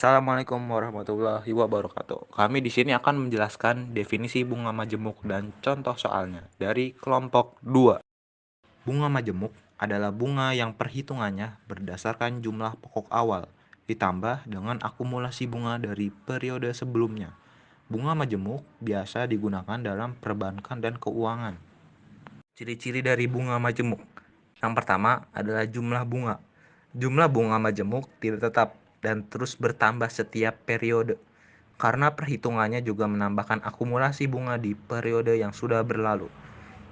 Assalamualaikum warahmatullahi wabarakatuh. Kami di sini akan menjelaskan definisi bunga majemuk dan contoh soalnya dari kelompok 2. Bunga majemuk adalah bunga yang perhitungannya berdasarkan jumlah pokok awal ditambah dengan akumulasi bunga dari periode sebelumnya. Bunga majemuk biasa digunakan dalam perbankan dan keuangan. Ciri-ciri dari bunga majemuk. Yang pertama adalah jumlah bunga. Jumlah bunga majemuk tidak tetap dan terus bertambah setiap periode, karena perhitungannya juga menambahkan akumulasi bunga di periode yang sudah berlalu.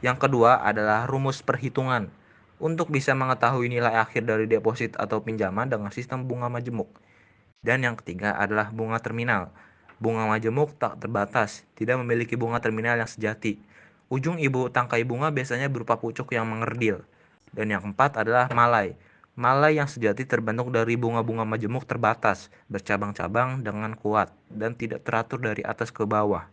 Yang kedua adalah rumus perhitungan. Untuk bisa mengetahui nilai akhir dari deposit atau pinjaman dengan sistem bunga majemuk. Dan yang ketiga adalah bunga terminal. Bunga majemuk tak terbatas, tidak memiliki bunga terminal yang sejati. Ujung ibu tangkai bunga biasanya berupa pucuk yang mengerdil. Dan yang keempat adalah malai. Malai yang sejati terbentuk dari bunga-bunga majemuk terbatas, bercabang-cabang dengan kuat, dan tidak teratur dari atas ke bawah.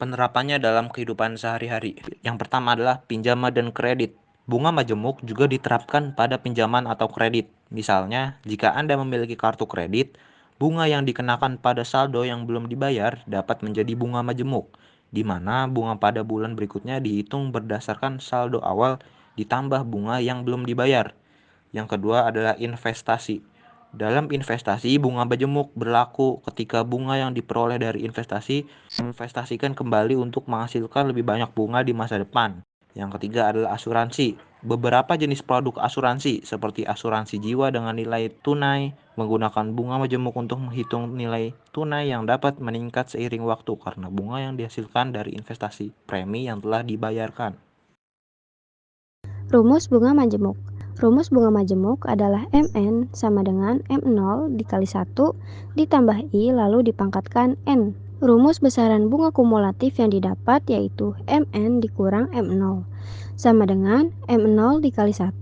Penerapannya dalam kehidupan sehari-hari. Yang pertama adalah pinjaman dan kredit. Bunga majemuk juga diterapkan pada pinjaman atau kredit. Misalnya, jika Anda memiliki kartu kredit, bunga yang dikenakan pada saldo yang belum dibayar dapat menjadi bunga majemuk, di mana bunga pada bulan berikutnya dihitung berdasarkan saldo awal ditambah bunga yang belum dibayar. Yang kedua adalah investasi. Dalam investasi, bunga majemuk berlaku ketika bunga yang diperoleh dari investasi investasikan kembali untuk menghasilkan lebih banyak bunga di masa depan. Yang ketiga adalah asuransi. Beberapa jenis produk asuransi seperti asuransi jiwa dengan nilai tunai menggunakan bunga majemuk untuk menghitung nilai tunai yang dapat meningkat seiring waktu karena bunga yang dihasilkan dari investasi premi yang telah dibayarkan. Rumus bunga majemuk. Rumus bunga majemuk adalah Mn sama dengan M0 dikali 1 ditambah I lalu dipangkatkan N. Rumus besaran bunga kumulatif yang didapat yaitu Mn dikurang M0 sama dengan M0 dikali 1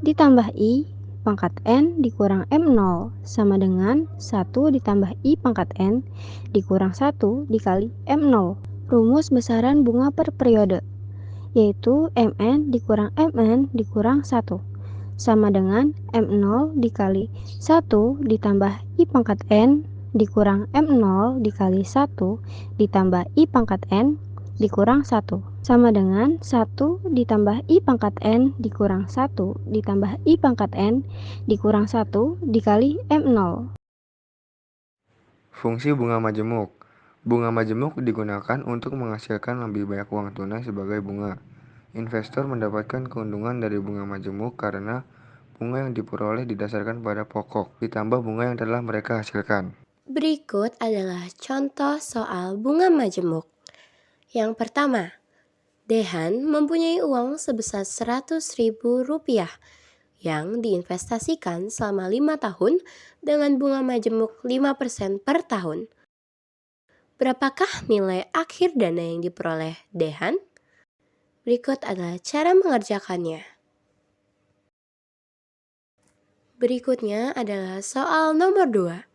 ditambah I pangkat N dikurang M0 sama dengan 1 ditambah I pangkat N dikurang 1 dikali M0. Rumus besaran bunga per periode yaitu Mn dikurang Mn dikurang 1 sama dengan M0 dikali 1 ditambah I pangkat N dikurang M0 dikali 1 ditambah I pangkat N dikurang 1 sama dengan 1 ditambah I pangkat N dikurang 1 ditambah I pangkat N dikurang 1 dikali M0. Fungsi bunga majemuk. Bunga majemuk digunakan untuk menghasilkan lebih banyak uang tunai sebagai bunga. Investor mendapatkan keuntungan dari bunga majemuk karena bunga yang diperoleh didasarkan pada pokok, ditambah bunga yang telah mereka hasilkan. Berikut adalah contoh soal bunga majemuk. Yang pertama, Dehan mempunyai uang sebesar Rp100.000 yang diinvestasikan selama 5 tahun dengan bunga majemuk 5% per tahun. Berapakah nilai akhir dana yang diperoleh Dehan? Berikut adalah cara mengerjakannya. Berikutnya adalah soal nomor 2.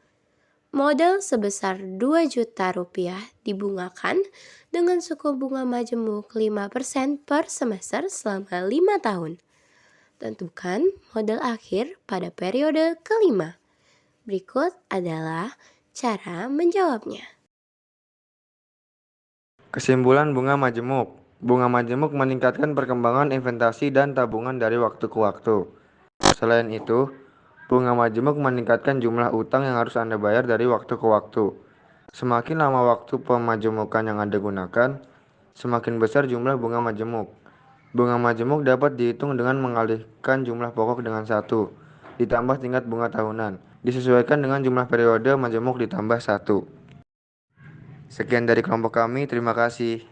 Modal sebesar Rp2.000.000 dibungakan dengan suku bunga majemuk 5% per semester selama 5 tahun. Tentukan modal akhir pada periode kelima. Berikut adalah cara menjawabnya. Kesimpulan bunga majemuk. Bunga majemuk meningkatkan perkembangan investasi dan tabungan dari waktu ke waktu. Selain itu, bunga majemuk meningkatkan jumlah utang yang harus Anda bayar dari waktu ke waktu. Semakin lama waktu pemajemukan yang Anda gunakan, semakin besar jumlah bunga majemuk. Bunga majemuk dapat dihitung dengan mengalihkan jumlah pokok dengan 1, ditambah tingkat bunga tahunan, disesuaikan dengan jumlah periode majemuk ditambah 1. Sekian dari kelompok kami, terima kasih.